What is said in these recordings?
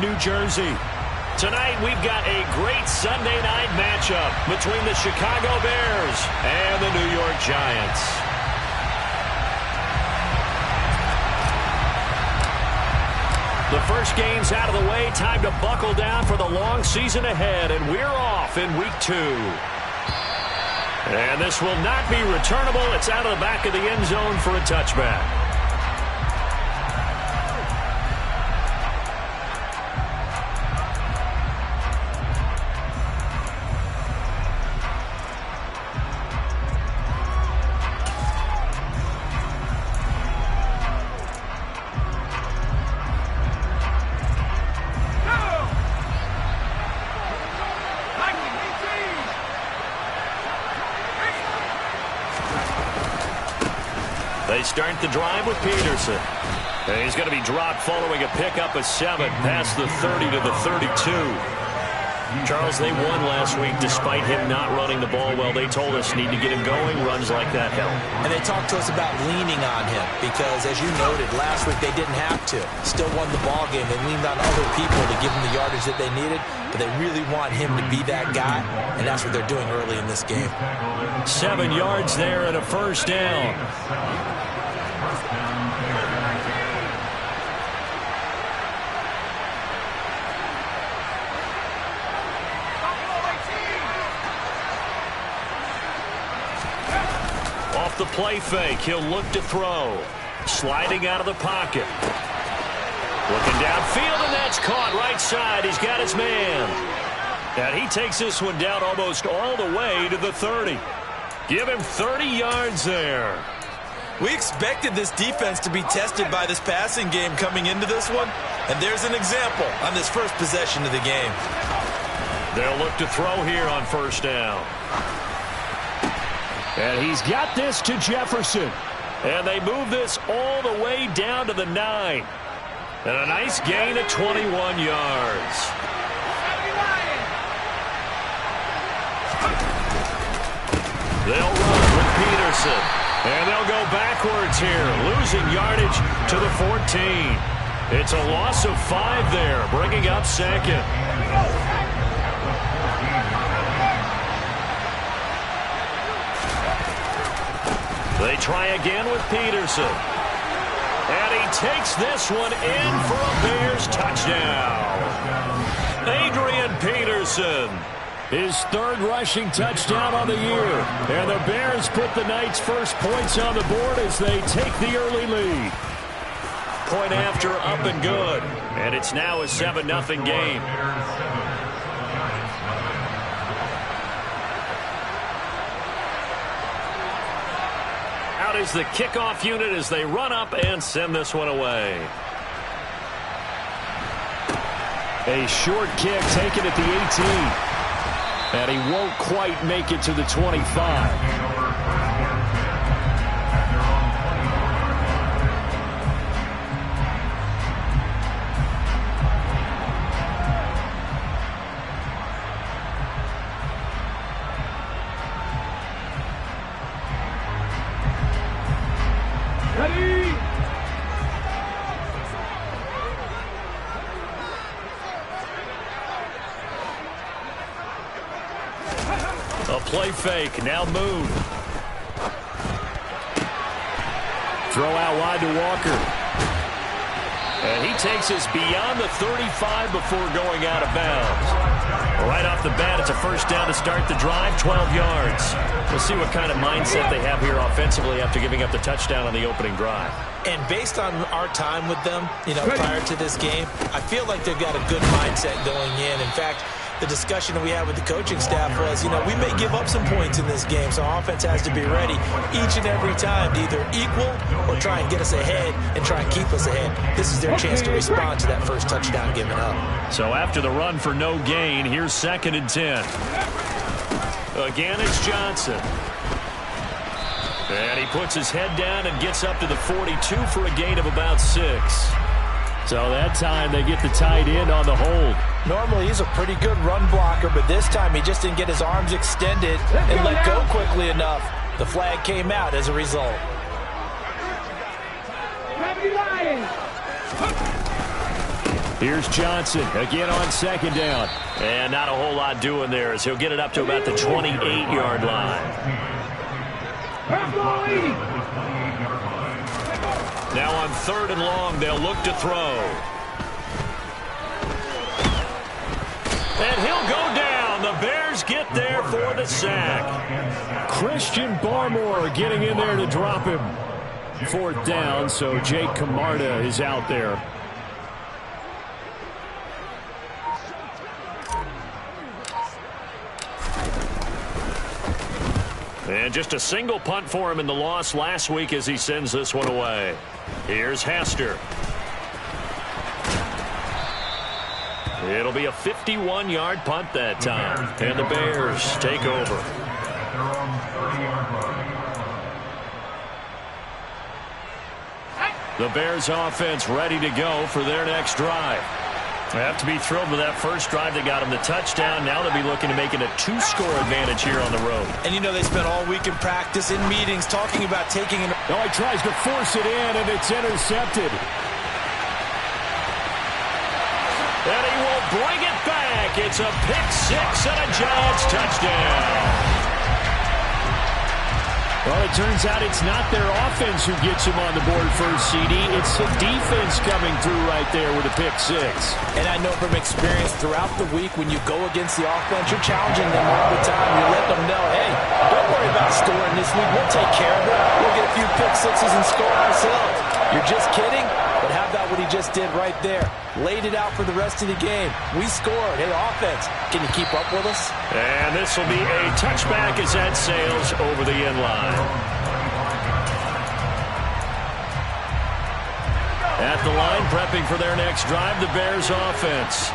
New Jersey. Tonight, we've got a great Sunday night matchup between the Chicago Bears and the New York Giants. The first game's out of the way. Time to buckle down for the long season ahead, and we're off in Week 2. And this will not be returnable. It's out of the back of the end zone for a touchback. They start the drive with Peterson. And he's going to be dropped following a pickup of 7 past the 30 to the 32. Charles, they won last week despite him not running the ball well. They told us need to get him going. Runs like that help. And they talked to us about leaning on him because, as you noted, last week they didn't have to. Still won the ball game. They leaned on other people to give him the yardage that they needed, but they really want him to be that guy, and that's what they're doing early in this game. 7 yards there and a first down. Off the play fake, he'll look to throw. Sliding out of the pocket. Looking downfield, and that's caught right side. He's got his man. And he takes this one down almost all the way to the 30. Give him 30 yards there. We expected this defense to be tested by this passing game coming into this one, and there's an example on this first possession of the game. They'll look to throw here on first down. And he's got this to Jefferson. And they move this all the way down to the 9. And a nice gain of 21 yards. They'll run with Peterson. And they'll go backwards here, losing yardage to the 14. It's a loss of 5 there, bringing up second. They try again with Peterson. And he takes this one in for a Bears touchdown. Adrian Peterson. His 3rd rushing touchdown on the year. And the Bears put the night's first points on the board as they take the early lead. Point after up and good. And it's now a 7-0 game. Out is the kickoff unit as they run up and send this one away. A short kick taken at the 18. And he won't quite make it to the 25. A play fake, now move. Throw out wide to Walker. And he takes us beyond the 35 before going out of bounds. Right off the bat, it's a first down to start the drive, 12 yards. We'll see what kind of mindset they have here offensively after giving up the touchdown on the opening drive. And based on our time with them, prior to this game, I feel like they've got a good mindset going in. In fact, the discussion that we had with the coaching staff was, we may give up some points in this game, so our offense has to be ready each and every time to either equal or try and get us ahead and try and keep us ahead. This is their chance to respond to that first touchdown given up. So after the run for no gain, here's 2nd and 10. Again, it's Johnson. And he puts his head down and gets up to the 42 for a gain of about 6. So that time they get the tight end on the hold. Normally he's a pretty good run blocker, but this time he just didn't get his arms extended and let go quickly enough. The flag came out as a result. Here's Johnson again on second down. And not a whole lot doing there as he'll get it up to about the 28-yard line. Now on 3rd and long, they'll look to throw. And he'll go down. The Bears get there for the sack. Christian Barmore getting in there to drop him. 4th down, so Jake Camarda is out there. And just a single punt for him in the loss last week as he sends this one away. Here's Hester. It'll be a 51-yard punt that time. And the Bears take over. The Bears offense ready to go for their next drive. They have to be thrilled with that first drive that got them the touchdown. Now they'll be looking to make it a 2-score advantage here on the road. And you know they spent all week in practice, in meetings, talking about taking an... Oh, he tries to force it in, and it's intercepted. And he will bring it back. It's a pick six and a Giants touchdown. Well, it turns out it's not their offense who gets him on the board first, CD. It's the defense coming through right there with a pick six. And I know from experience throughout the week when you go against the offense, you're challenging them all the time. You let them know, hey, don't worry about scoring this week. We'll take care of it. We'll get a few pick sixes and score ourselves. You're just kidding? But how about what he just did right there? Laid it out for the rest of the game. We scored. Hey, offense, can you keep up with us? And this will be a touchback as that sails over the end line. At the line, prepping for their next drive, the Bears offense.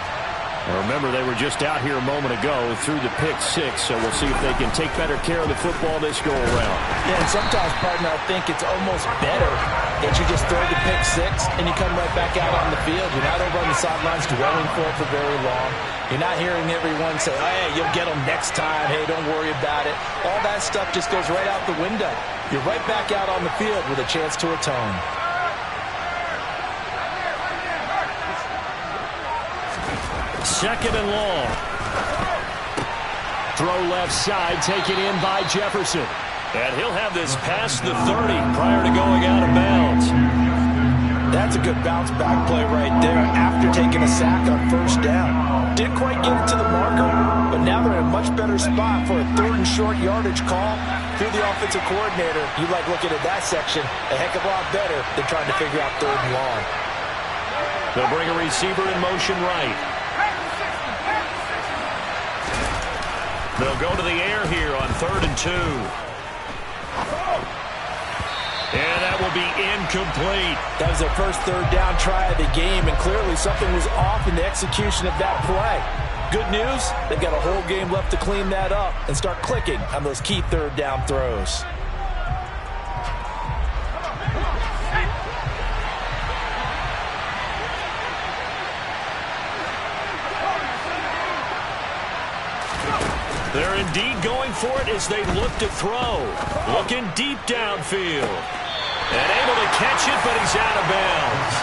Remember, they were just out here a moment ago through the pick six, so we'll see if they can take better care of the football this go-around. Yeah, and sometimes, partner, I think it's almost better that you just throw the pick six and you come right back out on the field. You're not over on the sidelines dwelling for it for very long. You're not hearing everyone say, oh, hey, you'll get them next time. Hey, don't worry about it. All that stuff just goes right out the window. You're right back out on the field with a chance to atone. Second and long. Throw left side, taken in by Jefferson. And he'll have this past the 30 prior to going out of bounds. That's a good bounce back play right there after taking a sack on first down. Didn't quite get it to the marker, but now they're in a much better spot for a 3rd and short yardage call. Through the offensive coordinator, you like looking at that section a heck of a lot better than trying to figure out 3rd and long. They'll bring a receiver in motion right. They'll go to the air here on 3rd and 2. And that will be incomplete. That was their first 3rd down try of the game, and clearly something was off in the execution of that play. Good news, they've got a whole game left to clean that up and start clicking on those key 3rd down throws. They're indeed going for it as they look to throw. Looking deep downfield. And able to catch it, but he's out of bounds.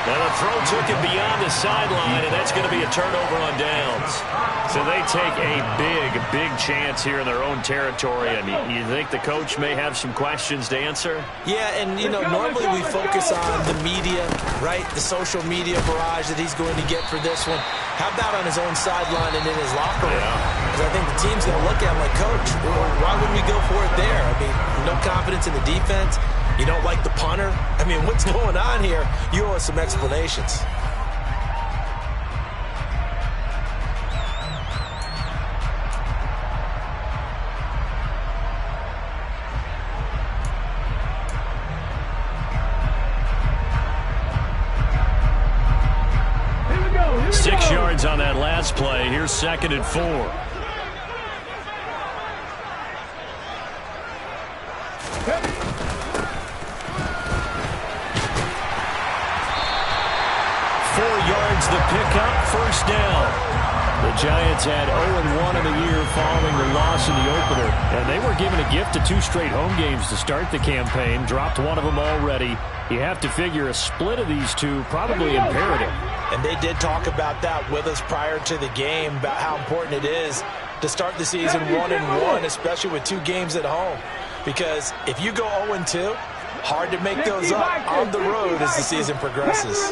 Now the throw took him beyond the sideline, and that's going to be a turnover on downs. So they take a big chance here in their own territory. And you think the coach may have some questions to answer? Yeah, and, you know, normally we focus on the media, right? The social media barrage that he's going to get for this one. How about on his own sideline and in his locker room? Because I think the team's going to look at him like, Coach, why would we go for it there? I mean, no confidence in the defense. You don't like the punter? I mean, what's going on here? You owe us some explanations. Here we go. 6 yards on that last play. Here's 2nd and 4. The pickup, first down. The Giants had 0-1 in the year following the loss in the opener, and they were given a gift of 2 straight home games to start the campaign, dropped one of them already. You have to figure a split of these two probably imperative. And they did talk about that with us prior to the game, about how important it is to start the season 1-1, especially with 2 games at home. Because if you go 0-2, hard to make those up on the road as the season progresses.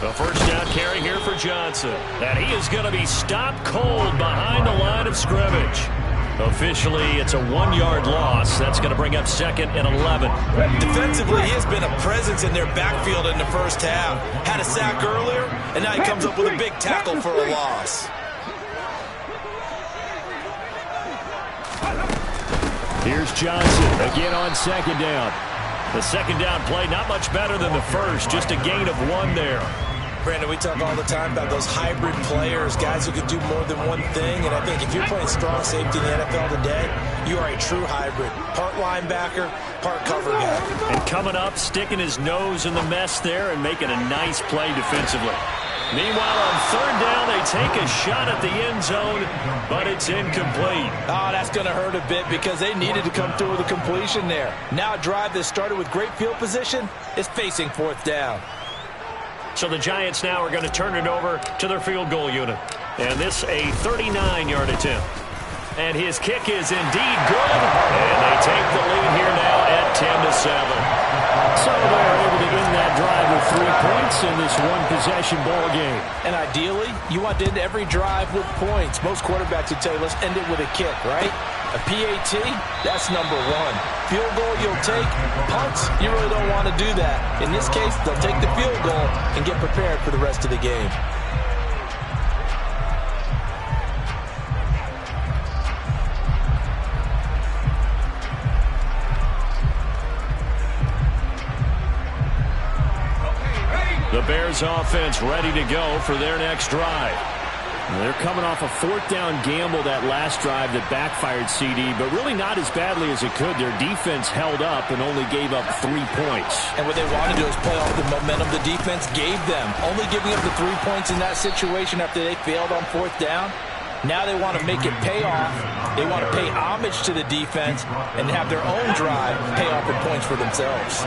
The first down carry here for Johnson. And he is going to be stopped cold behind the line of scrimmage. Officially, it's a 1-yard loss. That's going to bring up 2nd and 11. Defensively, he has been a presence in their backfield in the first half. Had a sack earlier, and now he comes up with a big tackle for a loss. Here's Johnson again on 2nd down. The 2nd down play not much better than the first, just a gain of 1 there. Brandon, we talk all the time about those hybrid players, guys who can do more than one thing. And I think if you're playing strong safety in the NFL today, you are a true hybrid. Part linebacker, part cover guy. And coming up, sticking his nose in the mess there and making a nice play defensively. Meanwhile, on 3rd down, they take a shot at the end zone, but it's incomplete. Oh, that's going to hurt a bit because they needed to come through with a completion there. Now a drive that started with great field position is facing 4th down. So the Giants now are going to turn it over to their field goal unit. And this a 39-yard attempt. And his kick is indeed good. And they take the lead here now at 10-7. So they're able to end that drive with 3 points in this one-possession ball game. And ideally, you want to end every drive with points. Most quarterbacks would tell you, let's end it with a kick, right? A PAT, that's number 1. Field goal you'll take. Punts, you really don't want to do that. In this case, they'll take the field goal and get prepared for the rest of the game. The Bears offense ready to go for their next drive. They're coming off a 4th down gamble that last drive that backfired CD, but really not as badly as it could. Their defense held up and only gave up 3 points. And what they want to do is play off the momentum the defense gave them. Only giving up the 3 points in that situation after they failed on 4th down. Now they want to make it pay off. They want to pay homage to the defense and have their own drive pay off with points for themselves.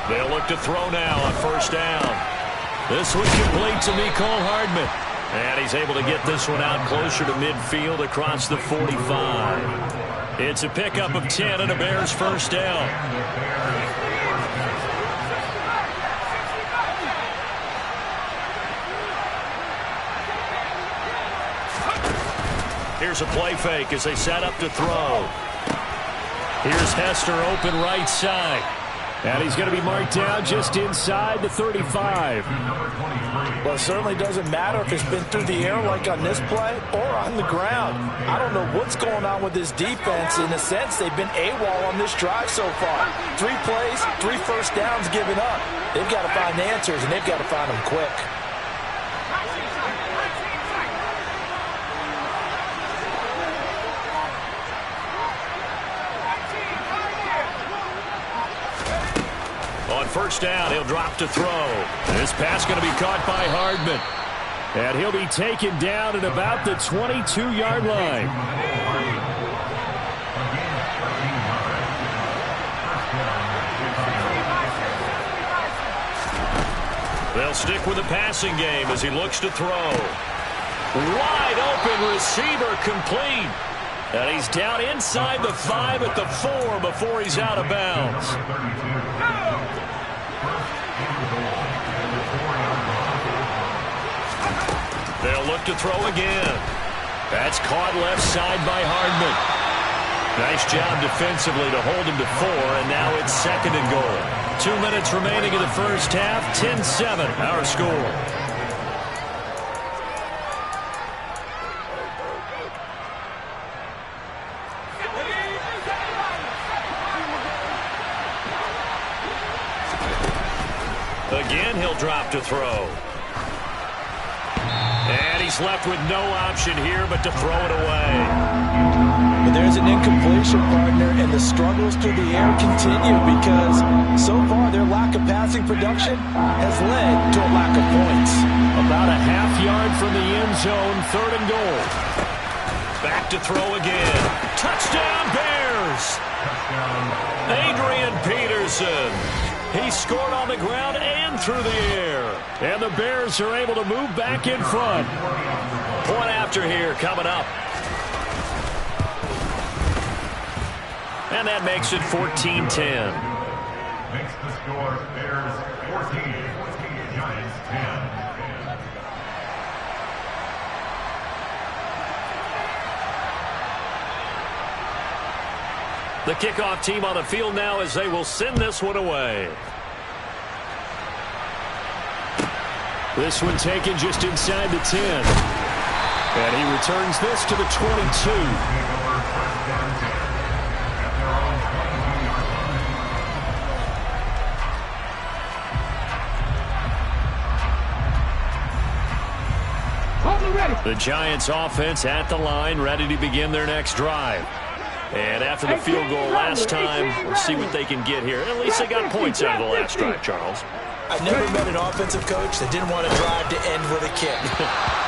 They'll look to throw now on 1st down. This one complete to Mecole Hardman. And he's able to get this one out closer to midfield across the 45. It's a pickup of 10 and a Bears 1st down. Here's a play fake as they set up to throw. Here's Hester open right side. And he's going to be marked down just inside the 35. Well, it certainly doesn't matter if it's been through the air like on this play or on the ground. I don't know what's going on with this defense. In a sense, they've been AWOL on this drive so far. 3 plays, 3 first downs given up. They've got to find answers, and they've got to find them quick. On 1st down, he'll drop to throw. This pass going to be caught by Hardman. And he'll be taken down at about the 22-yard line. They'll stick with the passing game as he looks to throw. Wide open receiver complete. And he's down inside the 5 at the 4 before he's out of bounds. They'll look to throw again. That's caught left side by Hardman. Nice job defensively to hold him to 4, and now it's 2nd and goal. 2 minutes remaining in the first half. 10-7, our score. Again, he'll drop to throw. And he he's left with no option here but to throw it away. But there's an incompletion, partner, and the struggles through the air continue because so far their lack of passing production has led to a lack of points. About a half yard from the end zone, 3rd and goal. Back to throw again. Touchdown, Bears! Adrian Peterson. He scored on the ground and through the air. And the Bears are able to move back in front. Point after here coming up. And that makes it 14-10. Makes the score Bears 14, Giants 10. The kickoff team on the field now as they will send this one away. This one taken just inside the 10. And he returns this to the 22. The Giants offense at the line, ready to begin their next drive. And after the field goal last time, we'll see what they can get here. At least they got points out of the last drive, Charles. I've never met an offensive coach that didn't want to drive to end with a kick.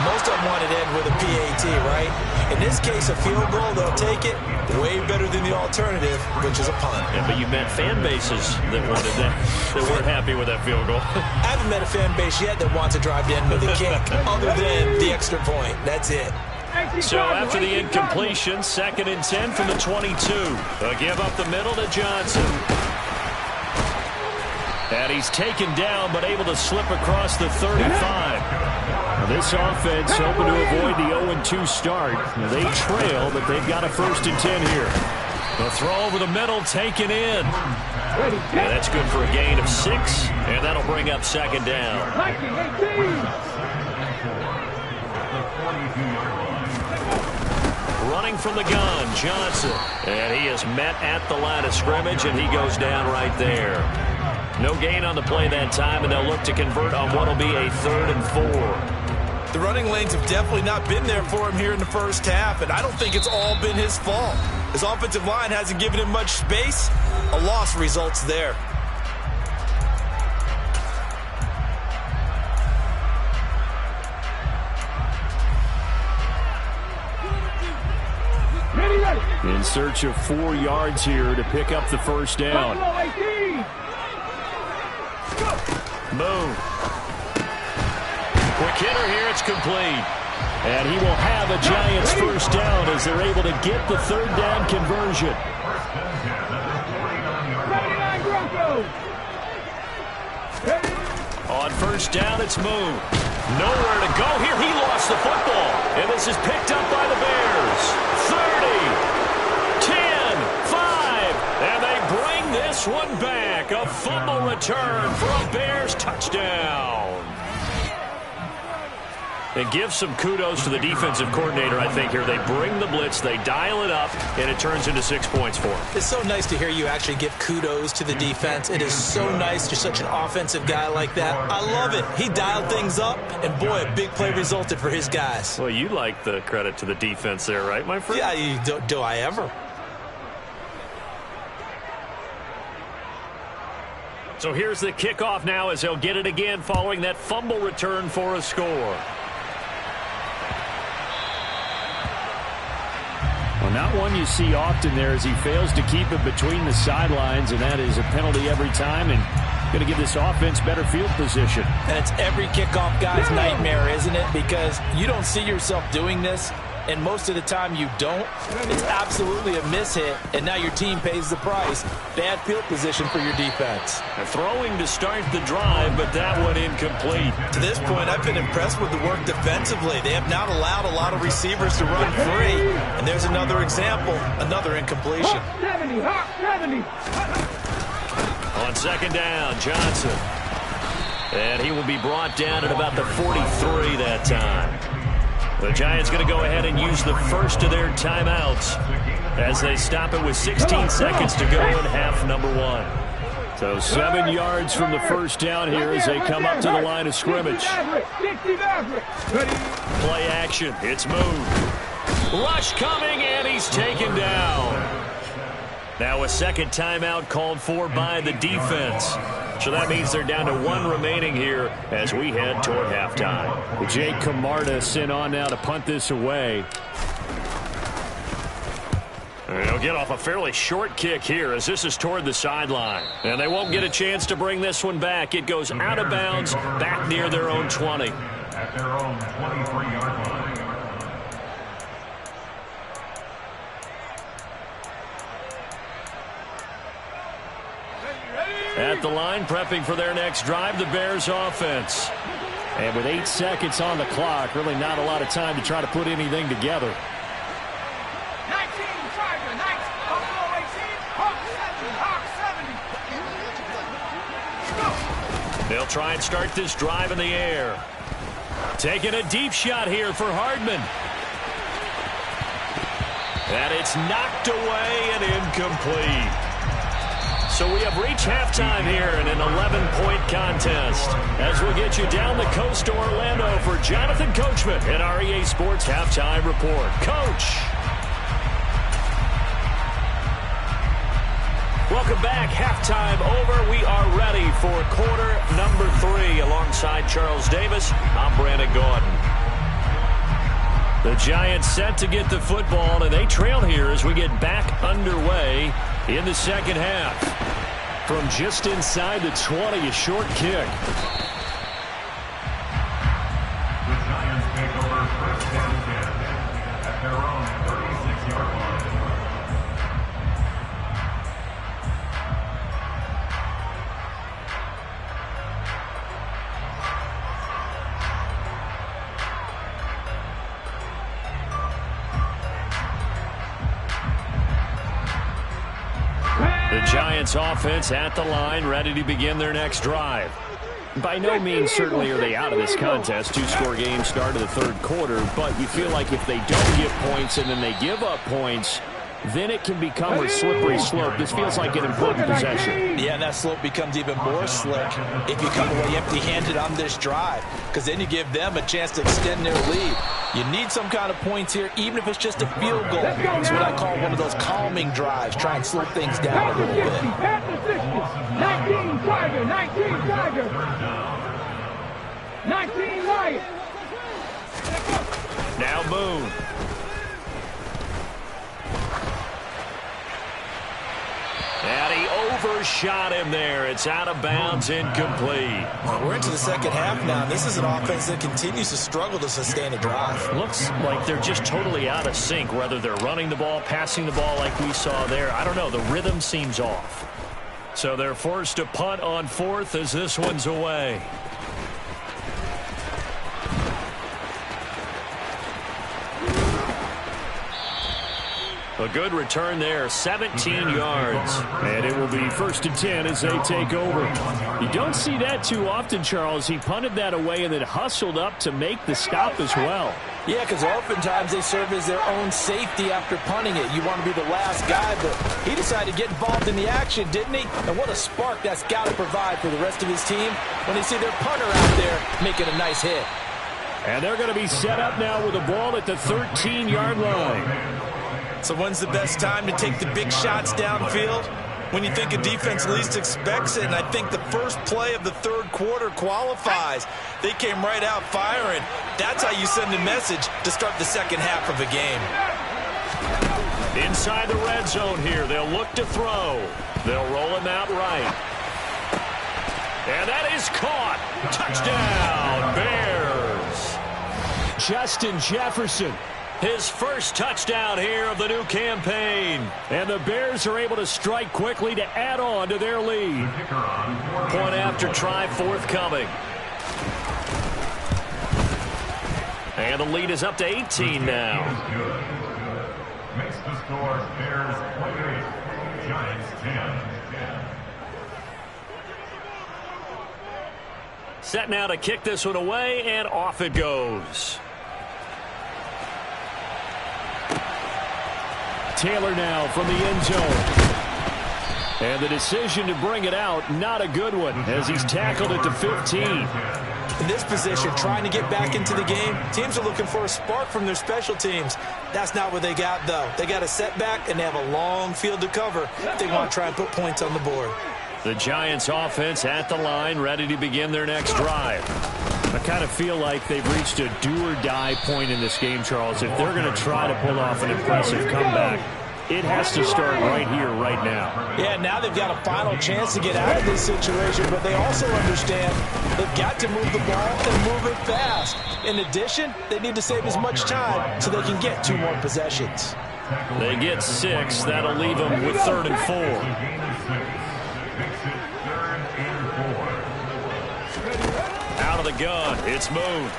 Most of them wanted to end with a PAT, right? In this case, a field goal, they'll take it. Way better than the alternative, which is a punt. Yeah, but you met fan bases that wanted that, that weren't happy with that field goal. I haven't met a fan base yet that wants to drive to end with a kick, other than the extra point. That's it. So after the incompletion, 2nd and 10 from the 22. A give up the middle to Johnson. And he's taken down, but able to slip across the 35. Now this offense hoping to avoid the 0-2 start. They trail, but they've got a 1st and 10 here. The throw over the middle, taken in. Yeah, that's good for a gain of 6, and that'll bring up 2nd down. Running from the gun, Johnson. And he is met at the line of scrimmage, and he goes down right there. No gain on the play that time, and they'll look to convert on what will be a 3rd and 4. The running lanes have definitely not been there for him here in the first half, and I don't think it's all been his fault. His offensive line hasn't given him much space. A loss results there. In search of 4 yards here to pick up the 1st down. Boom. Quick hitter here, it's complete. And he will have a Giants 1st down as they're able to get the 3rd down conversion. On 1st down, it's moved. Nowhere to go here. He lost the football. And this is picked up by the Bears. 30, 10, 5. And they bring this one back. A fumble return for a Bears touchdown. And give some kudos to the defensive coordinator, I think, here. They bring the blitz, they dial it up, and it turns into 6 points for them. It's so nice to hear you actually give kudos to the defense. It is so nice. You're such an offensive guy like that. I love it. He dialed things up, and boy, a big play resulted for his guys. Well, you like the credit to the defense there, right, my friend? Yeah, do I ever? So here's the kickoff now as they'll get it again following that fumble return for a score. Well, not one you see often there as he fails to keep it between the sidelines, and that is a penalty every time and going to give this offense better field position. And it's every kickoff guy's nightmare, isn't it? Because you don't see yourself doing this, and most of the time you don't. It's absolutely a mishit, and now your team pays the price. Bad field position for your defense. And throwing to start the drive, but that one incomplete. To this point, I've been impressed with the work defensively. They have not allowed a lot of receivers to run free. And there's another example, another incompletion. 70. On 2nd down, Johnson. And he will be brought down at about the 43 that time. The Giants going to go ahead and use the first of their timeouts as they stop it with 16 seconds to go in half number 1. So 7 yards from the 1st down here as they come up to the line of scrimmage. Play action. It's moved. Rush coming, and he's taken down. Now a second timeout called for by the defense. So that means they're down to one remaining here as we head toward halftime. Jake Camarda sent on now to punt this away. And he'll get off a fairly short kick here as this is toward the sideline. And they won't get a chance to bring this one back. It goes out of bounds back near their own 20. At their own 23-yard line. At the line, prepping for their next drive, the Bears offense. And with 8 seconds on the clock, really not a lot of time to try to put anything together. 19, Tiger, 19, Buffalo 18, Hawk 70, Hawk 70. They'll try and start this drive in the air. Taking a deep shot here for Hardman. And it's knocked away and incomplete. So we have reached halftime here in an 11-point contest. As we'll get you down the coast to Orlando for Jonathan Coachman at our EA Sports Halftime Report. Coach. Welcome back. Halftime over. We are ready for quarter number 3. Alongside Charles Davis, I'm Brandon Gordon. The Giants set to get the football, and they trail here as we get back underway in the second half. From just inside the 20, a short kick. The Giants take over first and 10 at their own 36-yard line. The Giants offense at the line, ready to begin their next drive. By no means certainly are they out of this contest. 2-score game start of the third quarter, but you feel like if they don't get points and then they give up points, then it can become a slippery slope. This feels like an important possession. Yeah, and that slope becomes even more slick if you come away empty-handed on this drive, because then you give them a chance to extend their lead. You need some kind of points here, even if it's just a field goal. It's what I call one of those calming drives. Try and slow things down a little bit. 19, Tiger, 19, Tiger. 19, Lion. Now Boone. And he overshot him there. It's out of bounds, incomplete. We're into the second half now. This is an offense that continues to struggle to sustain a drive. Looks like they're just totally out of sync, whether they're running the ball, passing the ball like we saw there. I don't know. The rhythm seems off. So they're forced to punt on fourth as this one's away. A good return there, 17 yards. And it will be 1st and 10 as they take over. You don't see that too often, Charles. He punted that away and then hustled up to make the stop as well. Yeah, because oftentimes they serve as their own safety after punting it. You want to be the last guy, but he decided to get involved in the action, didn't he? And what a spark that's got to provide for the rest of his team when they see their punter out there making a nice hit. And they're going to be set up now with the ball at the 13-yard line. So when's the best time to take the big shots downfield? When you think a defense least expects it, and I think the first play of the third quarter qualifies. They came right out firing. That's how you send a message to start the second half of a game. Inside the red zone here, they'll look to throw. They'll roll him out right. And that is caught. Touchdown, Bears. Justin Jefferson. His first touchdown here of the new campaign. And the Bears are able to strike quickly to add on to their lead. Point after try forthcoming. And the lead is up to 18 now. Makes the score Bears 28, Giants 10. Set now to kick this one away, and off it goes. Taylor now from the end zone. And the decision to bring it out, not a good one, as he's tackled at the 15. In this position, trying to get back into the game, teams are looking for a spark from their special teams. That's not what they got, though. They got a setback, and they have a long field to cover if they want to try and put points on the board. The Giants offense at the line, ready to begin their next drive. I kind of feel like they've reached a do-or-die point in this game, Charles. If they're going to try to pull off an impressive comeback, it has to start right here, right now. Yeah, now they've got a final chance to get out of this situation, but they also understand they've got to move the ball and move it fast. In addition, they need to save as much time so they can get 2 more possessions. They get 6. That'll leave them with 3rd and 4. Out of the gun, it's moved.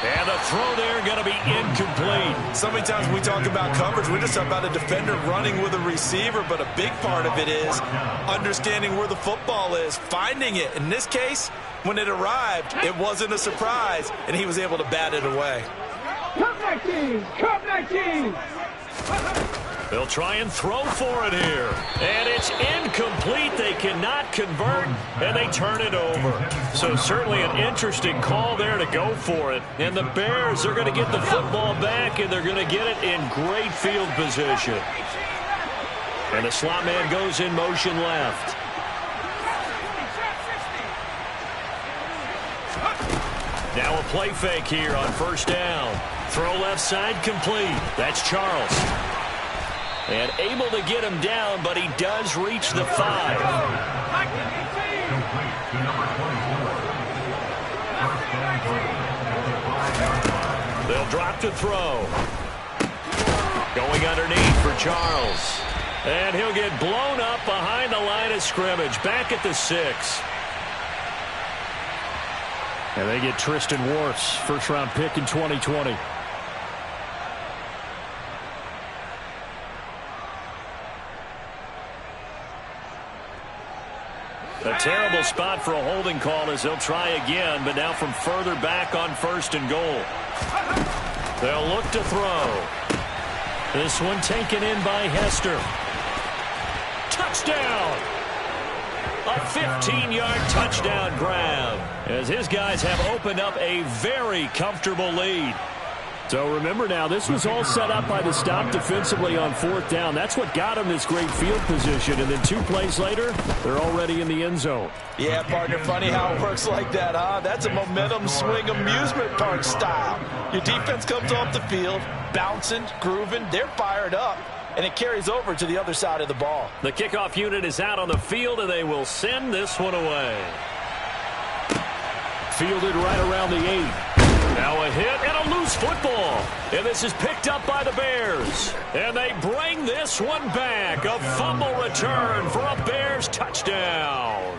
And the throw there going to be incomplete. So many times when we talk about coverage, we just talk about a defender running with a receiver, but a big part of it is understanding where the football is, finding it. In this case, when it arrived, it wasn't a surprise, and he was able to bat it away. Come 19! Come 19! They'll try and throw for it here. And it's incomplete. They cannot convert, and they turn it over. So certainly an interesting call there to go for it. And the Bears are going to get the football back, and they're going to get it in great field position. And the slot man goes in motion left. Now a play fake here on 1st down. Throw left side complete. That's Charles. And able to get him down, but he does reach the 5. They'll drop to throw. Going underneath for Charles. And he'll get blown up behind the line of scrimmage. Back at the 6. And they get Tristan Wirfs, 1st-round pick in 2020. A terrible spot for a holding call as they'll try again, but now from further back on 1st and goal. They'll look to throw. This one taken in by Hester. Touchdown! A 15-yard touchdown grab as his guys have opened up a very comfortable lead. So remember now, this was all set up by the stop defensively on 4th down. That's what got them this great field position. And then 2 plays later, they're already in the end zone. Yeah, partner, funny how it works like that, huh? That's a momentum swing amusement park style. Your defense comes off the field, bouncing, grooving, they're fired up, and it carries over to the other side of the ball. The kickoff unit is out on the field, and they will send this one away. Fielded right around the 8. Now a hit and a loose football. And this is picked up by the Bears. And they bring this one back. A fumble return for a Bears touchdown.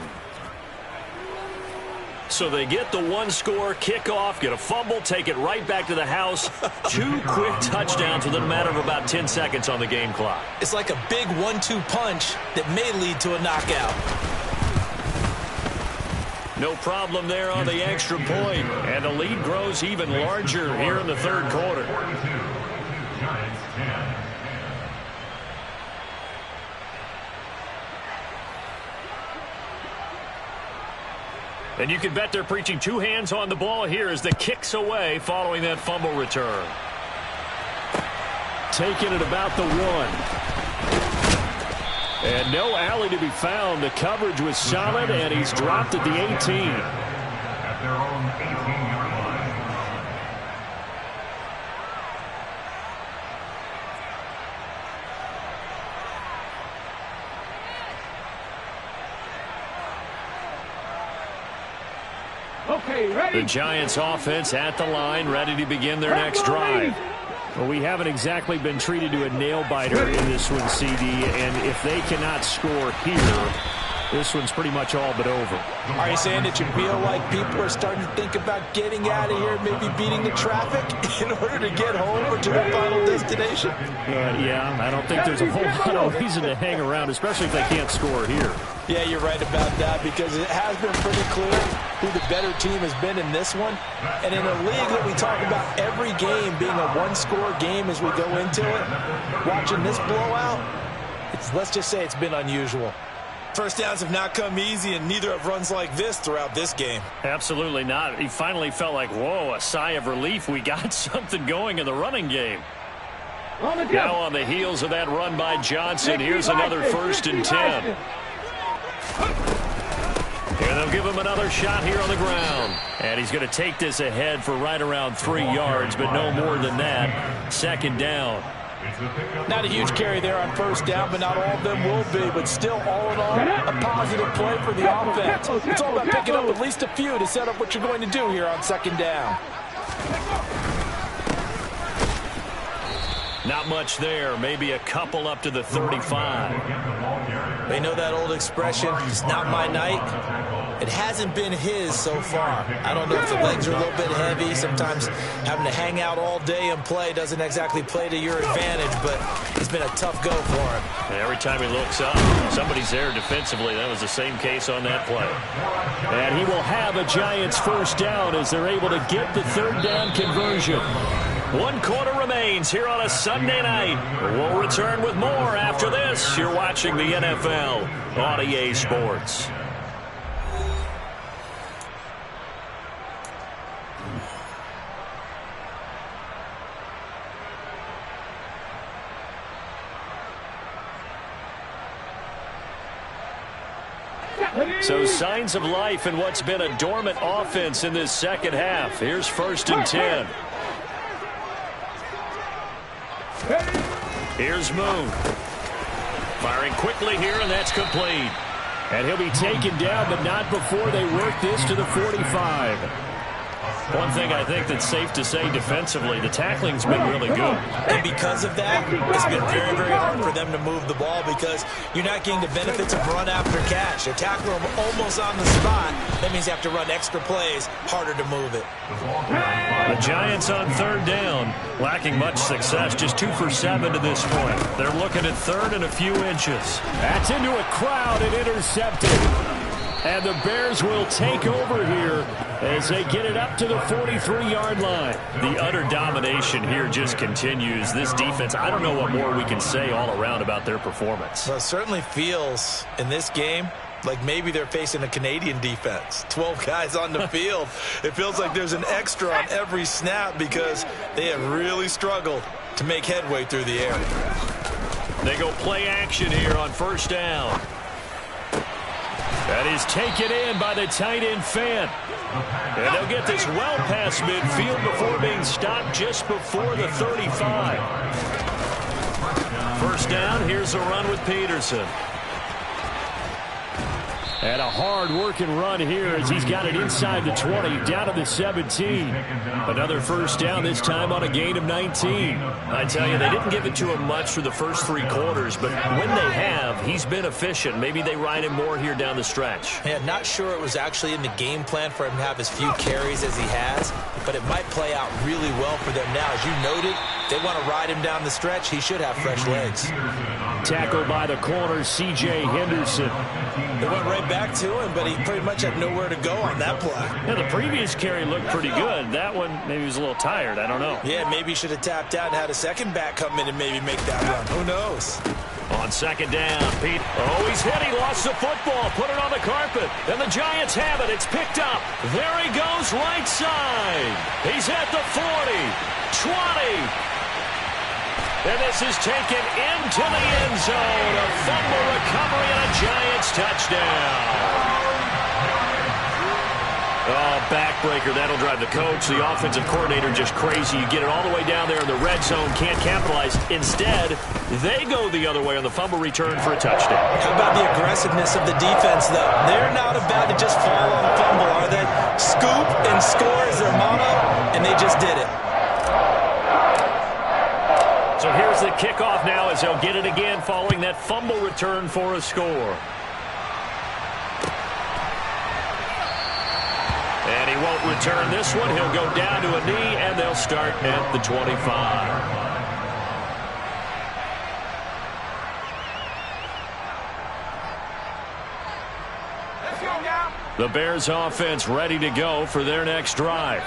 So they get the 1-score kickoff, get a fumble, take it right back to the house. 2 quick touchdowns within a matter of about 10 seconds on the game clock. It's like a big 1-2 punch that may lead to a knockout. No problem there on the extra point. And the lead grows even larger here in the 3rd quarter. And you can bet they're preaching 2 hands on the ball here as the kick's away following that fumble return. Taking it about the 1. And no alley to be found. The coverage was solid, and he's dropped at the 18. At their own 18-yard line. Okay, ready? The Giants offense at the line, ready to begin their next drive. Well, we haven't exactly been treated to a nail-biter in this one, CD, and if they cannot score here, this one's pretty much all but over. Are you saying that you feel like people are starting to think about getting out of here, maybe beating the traffic in order to get home or to their final destination? Yeah, I don't think there's a whole lot of reason to hang around, especially if they can't score here. Yeah, you're right about that, because it has been pretty clear who the better team has been in this one. And in a league that we talk about every game being a 1-score game as we go into it, watching this blowout, let's just say it's been unusual. First downs have not come easy, and neither have runs like this throughout this game. Absolutely not. He finally felt like, whoa, a sigh of relief. We got something going in the running game. Now on the heels of that run by Johnson, here's another 1st and 10. And they'll give him another shot here on the ground. And he's going to take this ahead for right around 3 yards, but no more than that. 2nd down. Not a huge carry there on 1st down, but not all of them will be. But still, all in all, a positive play for the offense. It's all about picking up at least a few to set up what you're going to do here on 2nd down. Not much there. Maybe a couple up to the 35. They know that old expression, it's not my night. It hasn't been his so far. I don't know if the legs are a little bit heavy. Sometimes having to hang out all day and play doesn't exactly play to your advantage, but it's been a tough go for him. And every time he looks up, somebody's there defensively. That was the same case on that play. And he will have a Giants 1st down as they're able to get the 3rd down conversion. 1 quarter remains here on a Sunday night. We'll return with more after this. You're watching the NFL on EA Sports. So signs of life in what's been a dormant offense in this 2nd half. Here's 1st and 10. Here's Moon. Firing quickly here, and that's complete. And he'll be taken down, but not before they work this to the 45. One thing I think that's safe to say defensively, the tackling's been really good. And because of that, it's been very, very hard for them to move the ball because you're not getting the benefits of run after catch. They tackle them almost on the spot. That means you have to run extra plays, harder to move it. The Giants on 3rd down, lacking much success, just 2 for 7 to this point. They're looking at 3rd and a few inches. That's into a crowd and intercepted. And the Bears will take over here as they get it up to the 43-yard line. The utter domination here just continues. This defense, I don't know what more we can say all around about their performance. Well, it certainly feels in this game like maybe they're facing a Canadian defense. 12 guys on the field. It feels like there's an extra on every snap because they have really struggled to make headway through the air. They go play action here on 1st down. That is taken in by the tight end Fant. And they'll get this well past midfield before being stopped just before the 35. 1st down, here's a run with Peterson. And a hard-working run here as he's got it inside the 20, down to the 17. Another 1st down, this time on a gain of 19. I tell you, they didn't give it to him much for the first 3 quarters, but when they have, he's been efficient. Maybe they ride him more here down the stretch. Yeah, not sure it was actually in the game plan for him to have as few carries as he has, but it might play out really well for them now. As you noted, they want to ride him down the stretch. He should have fresh legs. Tackled by the corner, C.J. Henderson. They went right back to him, but he pretty much had nowhere to go on that play. Yeah, the previous carry looked pretty good. That one, maybe he was a little tired. I don't know. Yeah, maybe he should have tapped out and had a second back come in and maybe make that run. Who knows? On 2nd down, Pete. Oh, he's hit. He lost the football. Put it on the carpet. And the Giants have it. It's picked up. There he goes, right side. He's at the 40, 20. And this is taken into the end zone. A fumble recovery and a Giants touchdown. Oh, backbreaker. That'll drive the coach, the offensive coordinator, just crazy. You get it all the way down there in the red zone, can't capitalize. Instead, they go the other way on the fumble return for a touchdown. How about the aggressiveness of the defense, though? They're not about to just fall on the fumble, are they? Scoop and score is their motto, and they just did it. So here's the kickoff now as they'll get it again following that fumble return for a score. And he won't return this one. He'll go down to a knee, and they'll start at the 25. The Bears offense ready to go for their next drive.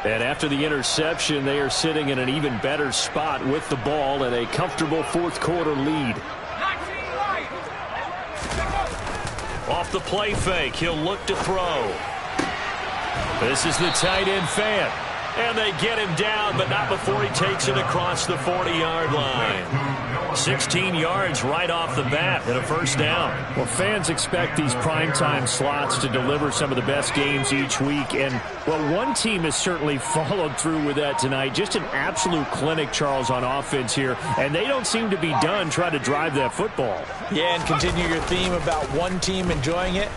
And after the interception, they are sitting in an even better spot with the ball and a comfortable 4th quarter lead. Off the play fake, he'll look to throw. This is the tight end fan. And they get him down, but not before he takes it across the 40-yard line. 16 yards right off the bat and a first down. Well, fans expect these primetime slots to deliver some of the best games each week. And, well, one team has certainly followed through with that tonight. Just an absolute clinic, Charles, on offense here. And they don't seem to be done trying to drive that football. Yeah, and continue your theme about one team enjoying it.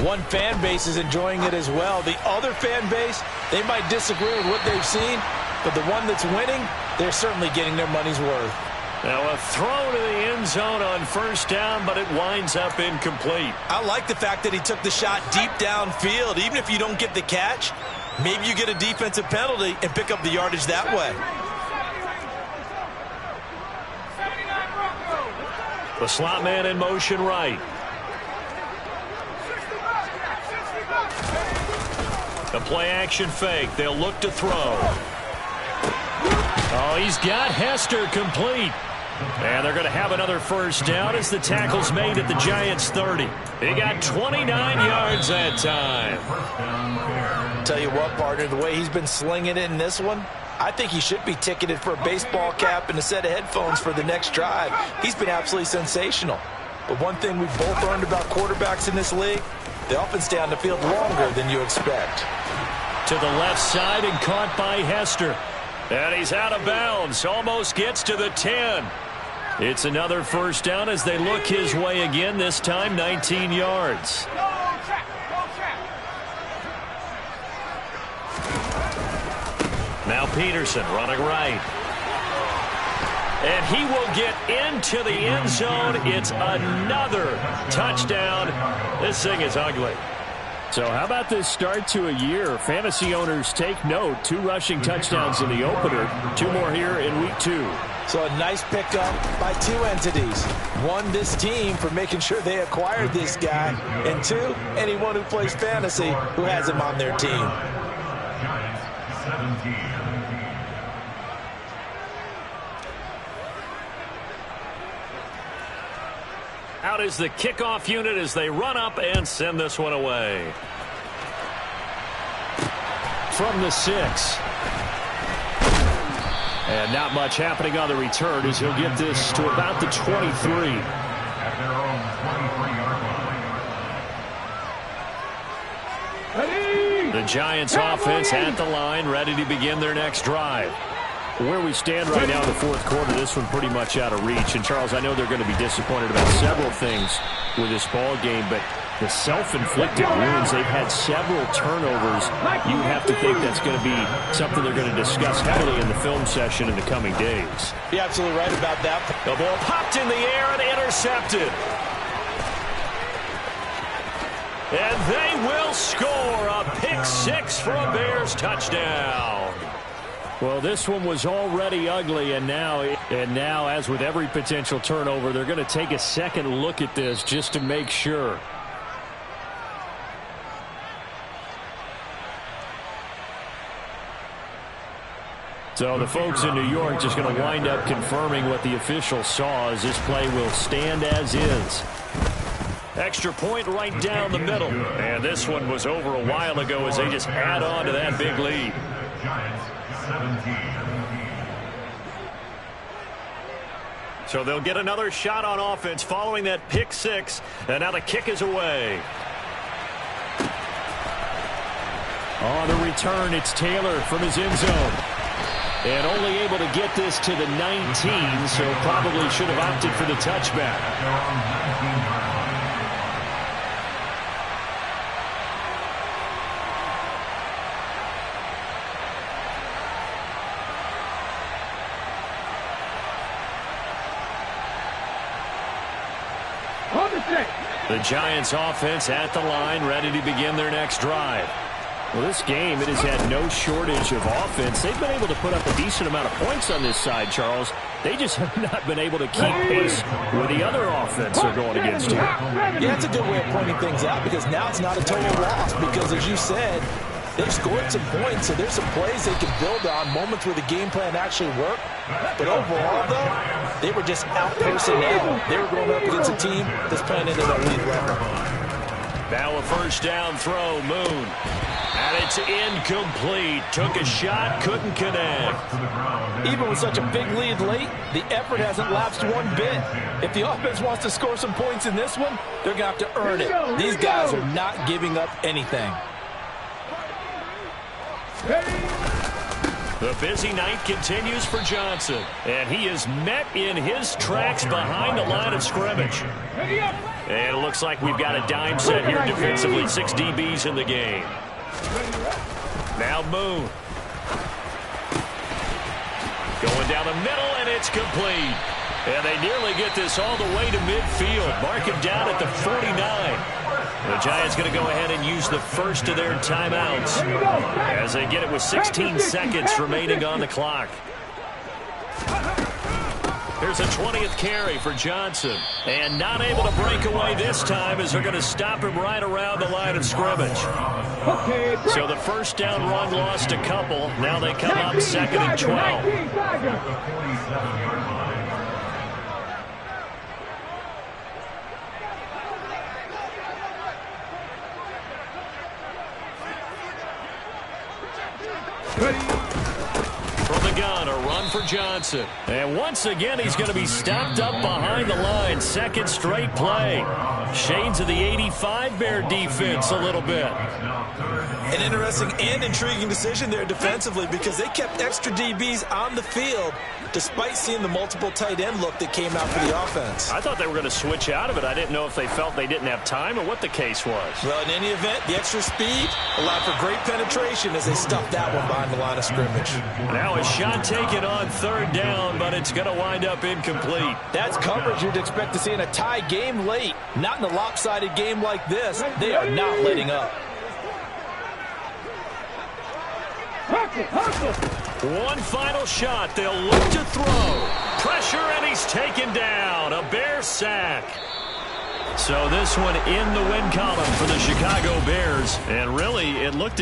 One fan base is enjoying it as well. The other fan base, they might disagree with what they've seen, but the one that's winning, they're certainly getting their money's worth. Now a throw to the end zone on first down, but it winds up incomplete. I like the fact that he took the shot deep downfield. Even if you don't get the catch, maybe you get a defensive penalty and pick up the yardage that way. The slot man in motion right. The play action fake. They'll look to throw. Oh, he's got Hester complete. And they're going to have another first down as the tackle's made at the Giants' 30. He got 29 yards that time. Tell you what, partner, the way he's been slinging it in this one, I think he should be ticketed for a baseball cap and a set of headphones for the next drive. He's been absolutely sensational. But one thing we've both learned about quarterbacks in this league, they often stay on the field longer than you expect. To the left side and caught by Hester. And he's out of bounds. Almost gets to the 10. It's another first down as they look his way again, this time 19 yards. Now Peterson running right. And he will get into the end zone. It's another touchdown. This thing is ugly. So how about this start to a year? Fantasy owners take note. 2 rushing touchdowns in the opener. 2 more here in week 2. So a nice pickup by 2 entities. 1, this team for making sure they acquired this guy. And 2, anyone who plays fantasy who has him on their team. Giants 17. Out is the kickoff unit as they run up and send this one away. From the 6. And not much happening on the return as he'll get this to about the 23. At their own 23-yard line. The Giants offense at the line, ready to begin their next drive. Where we stand right now in the fourth quarter, this one pretty much out of reach. And, Charles, I know they're going to be disappointed about several things with this ball game, but the self-inflicted wounds, they've had several turnovers. You have to think that's going to be something they're going to discuss heavily in the film session in the coming days. You're absolutely right about that. The ball popped in the air and intercepted. And they will score a pick-6 for a Bears touchdown. Well, this one was already ugly, and now, as with every potential turnover, they're going to take a second look at this just to make sure. So the folks in New York just going to wind up confirming what the officials saw as this play will stand as is. Extra point right down the middle. And this one was over a while ago as they just add on to that big lead. Giants 17. So they'll get another shot on offense following that pick-6. And now the kick is away. On the return, it's Taylor from his end zone. And only able to get this to the 19, so probably should have opted for the touchback. The Giants offense at the line, ready to begin their next drive. Well, this game, it has had no shortage of offense. They've been able to put up a decent amount of points on this side, Charles. They just have not been able to keep pace with the other offense they're going against here. Yeah, it's a good way of pointing things out because now it's not a total loss because, as you said, they've scored some points, so there's some plays they can build on, moments where the game plan actually worked. But overall, though, they were just out personnel. They were going up against a team that's playing at an elite level. Now a first down throw, Moon. And it's incomplete. Took a shot, couldn't connect. Even with such a big lead late, the effort hasn't lapsed one bit. If the offense wants to score some points in this one, they're going to have to earn it. These guys are not giving up anything. The busy night continues for Johnson, and he is met in his tracks behind the line of scrimmage. And it looks like we've got a dime set here defensively, 6 DBs in the game. Now Moon. Going down the middle, and it's complete. And they nearly get this all the way to midfield. Mark him down at the 49. The Giants going to go ahead and use the first of their timeouts as they get it with 16 seconds remaining on the clock. Here's a 20th carry for Johnson. And not able to break away this time as they're going to stop him right around the line of scrimmage. So the first down run lost a couple. Now they come up 2nd and 12. From the gun, a run for Johnson. And once again, he's going to be stopped up behind the line. 2nd straight play. Shades of the 85 Bear defense a little bit. An interesting and intriguing decision there defensively because they kept extra DBs on the field despite seeing the multiple tight end look that came out for the offense. I thought they were going to switch out of it. I didn't know if they felt they didn't have time or what the case was. Well, in any event, the extra speed allowed for great penetration as they stuffed that one behind the line of scrimmage. Now a shot taken on 3rd down, but it's going to wind up incomplete. That's coverage you'd expect to see in a tie game late. Not in a lopsided game like this. They are not letting up. One final shot. They'll look to throw. Pressure, and he's taken down. A Bear sack. So this one in the win column for the Chicago Bears. And really, it looked